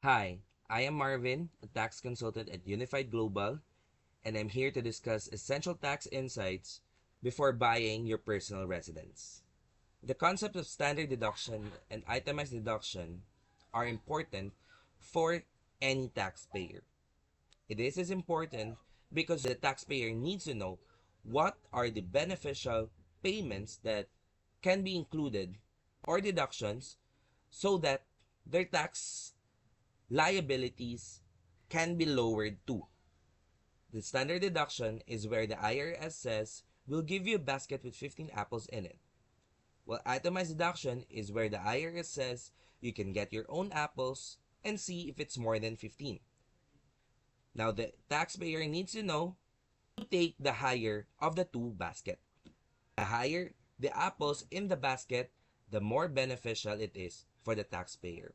Hi, I am Marvin, a tax consultant at Unified Global, and I'm here to discuss essential tax insights before buying your personal residence. The concept of standard deduction and itemized deduction are important for any taxpayer. It is as important because the taxpayer needs to know what are the beneficial payments that can be included or deductions so that their tax liabilities can be lowered too. The standard deduction is where the IRS says we'll give you a basket with 15 apples in it. While itemized deduction is where the IRS says you can get your own apples and see if it's more than 15. Now the taxpayer needs to know to take the higher of the two basket. The higher the apples in the basket, the more beneficial it is for the taxpayer.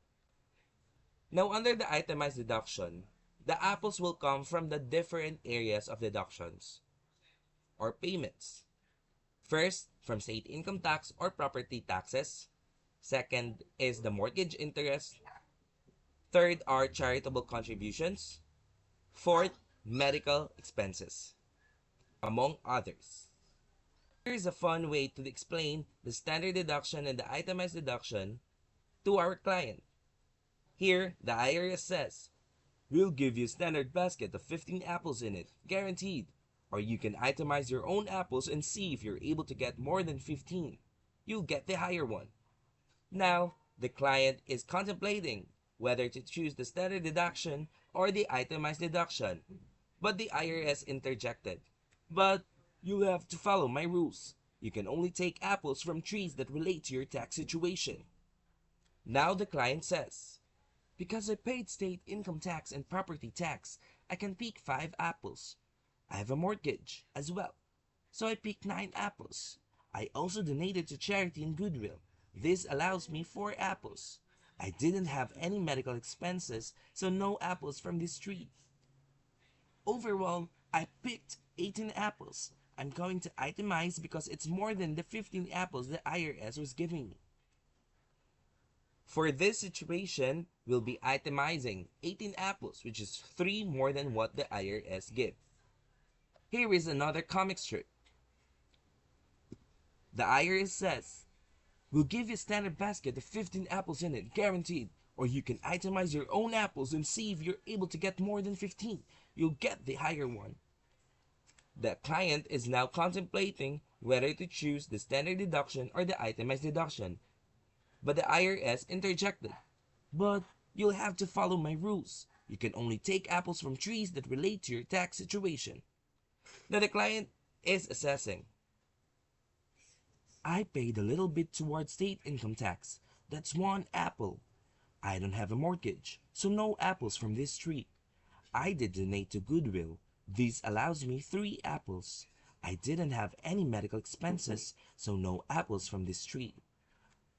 Now, under the itemized deduction, the apples will come from the different areas of deductions or payments. First, from state income tax or property taxes. Second is the mortgage interest. Third are charitable contributions. Fourth, medical expenses, among others. Here's a fun way to explain the standard deduction and the itemized deduction to our client. Here, the IRS says, we'll give you a standard basket of 15 apples in it, guaranteed. Or you can itemize your own apples and see if you're able to get more than 15. You'll get the higher one. Now, the client is contemplating whether to choose the standard deduction or the itemized deduction. But the IRS interjected. But you'll have to follow my rules. You can only take apples from trees that relate to your tax situation. Now the client says, because I paid state income tax and property tax, I can pick 5 apples. I have a mortgage as well, so I picked 9 apples. I also donated to charity and goodwill. This allows me 4 apples. I didn't have any medical expenses, so no apples from this tree. Overall, I picked 18 apples. I'm going to itemize because it's more than the 15 apples the IRS was giving me. For this situation, we'll be itemizing 18 apples, which is 3 more than what the IRS give. Here is another comic strip. The IRS says, we'll give you a standard basket of 15 apples in it, guaranteed. Or you can itemize your own apples and see if you're able to get more than 15. You'll get the higher one. The client is now contemplating whether to choose the standard deduction or the itemized deduction. But the IRS interjected. But you'll have to follow my rules. You can only take apples from trees that relate to your tax situation. Now the client is assessing. I paid a little bit towards state income tax. That's 1 apple. I don't have a mortgage, so no apples from this tree. I did donate to Goodwill. This allows me 3 apples. I didn't have any medical expenses, so no apples from this tree.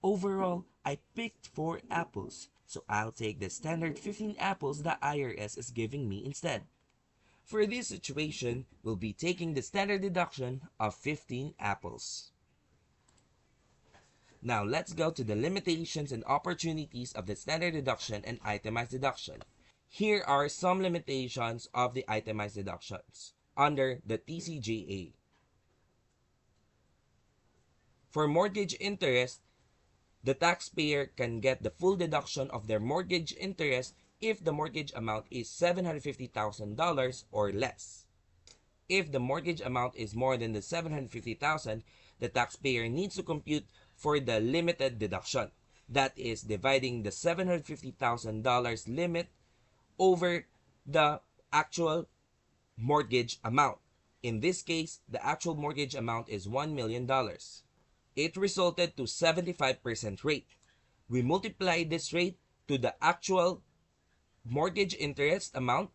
Overall, I picked 4 apples, so I'll take the standard 15 apples the IRS is giving me instead. For this situation, we'll be taking the standard deduction of 15 apples. Now let's go to the limitations and opportunities of the standard deduction and itemized deduction. Here are some limitations of the itemized deductions under the TCJA. For mortgage interest, the taxpayer can get the full deduction of their mortgage interest if the mortgage amount is $750,000 or less. If the mortgage amount is more than the $750,000, the taxpayer needs to compute for the limited deduction. That is dividing the $750,000 limit over the actual mortgage amount. In this case, the actual mortgage amount is $1 million. It resulted to 75% rate. We multiply this rate to the actual mortgage interest amount.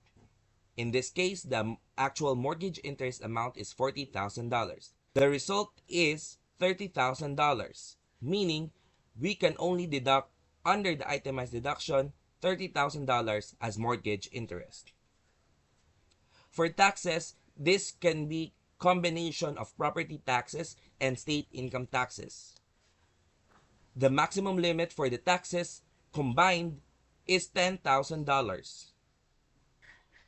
In this case, the actual mortgage interest amount is $40,000. The result is $30,000, meaning we can only deduct under the itemized deduction $30,000 as mortgage interest. For taxes, this can be combination of property taxes and state income taxes. The maximum limit for the taxes combined is $10,000.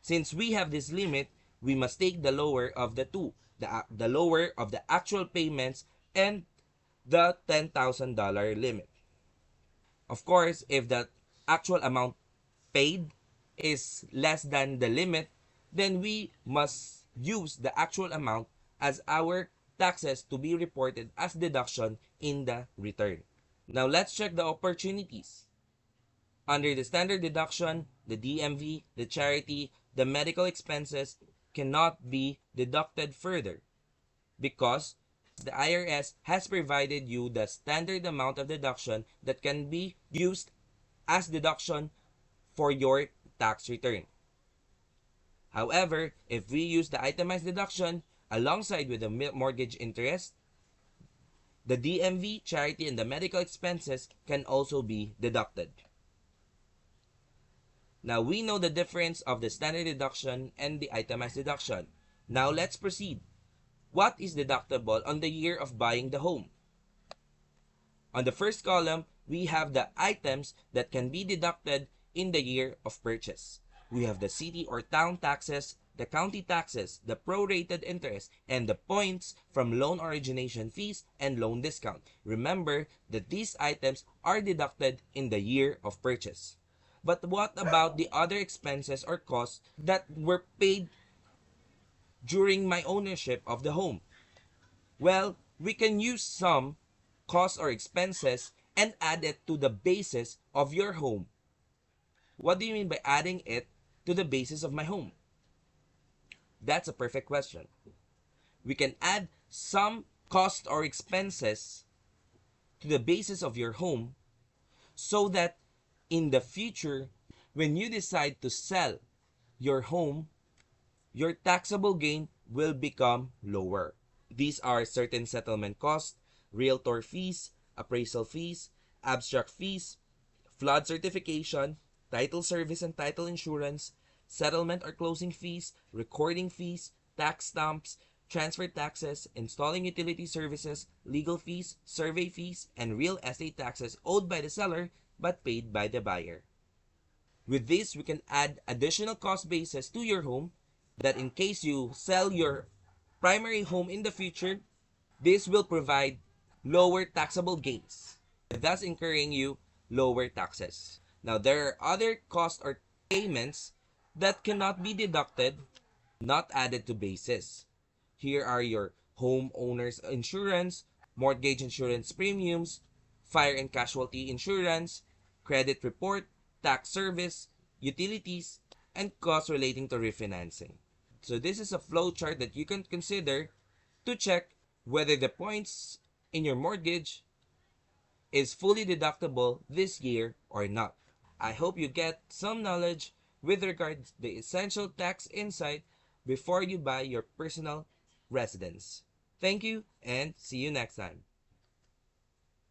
Since we have this limit, we must take the lower of the two, the lower of the actual payments and the $10,000 limit. Of course, if the actual amount paid is less than the limit, then we must use the actual amount as our taxes to be reported as deduction in the return. Now let's check the opportunities. Under the standard deduction, the DMV, the charity, the medical expenses cannot be deducted further because the IRS has provided you the standard amount of deduction that can be used as deduction for your tax return. However, if we use the itemized deduction alongside with the mortgage interest, the DMV, charity, and the medical expenses can also be deducted. Now we know the difference of the standard deduction and the itemized deduction. Now let's proceed. What is deductible on the year of buying the home? On the first column, we have the items that can be deducted in the year of purchase. We have the city or town taxes, the county taxes, the prorated interest, and the points from loan origination fees and loan discount. Remember that these items are deducted in the year of purchase. But what about the other expenses or costs that were paid during my ownership of the home? Well, we can use some costs or expenses and add it to the basis of your home. What do you mean by adding it to the basis of my home? That's a perfect question. We can add some costs or expenses to the basis of your home so that in the future, when you decide to sell your home, your taxable gain will become lower. These are certain settlement costs, realtor fees, appraisal fees, abstract fees, flood certification, title service and title insurance, settlement or closing fees, recording fees, tax stamps, transfer taxes, installing utility services, legal fees, survey fees, and real estate taxes owed by the seller but paid by the buyer. With this, we can add additional cost basis to your home that in case you sell your primary home in the future, this will provide lower taxable gains, thus incurring you lower taxes. Now, there are other costs or payments that cannot be deducted, not added to basis. Here are your homeowner's insurance, mortgage insurance premiums, fire and casualty insurance, credit report, tax service, utilities, and costs relating to refinancing. So this is a flow chart that you can consider to check whether the points in your mortgage is fully deductible this year or not. I hope you get some knowledge with regards to the essential tax insight before you buy your personal residence. Thank you and see you next time.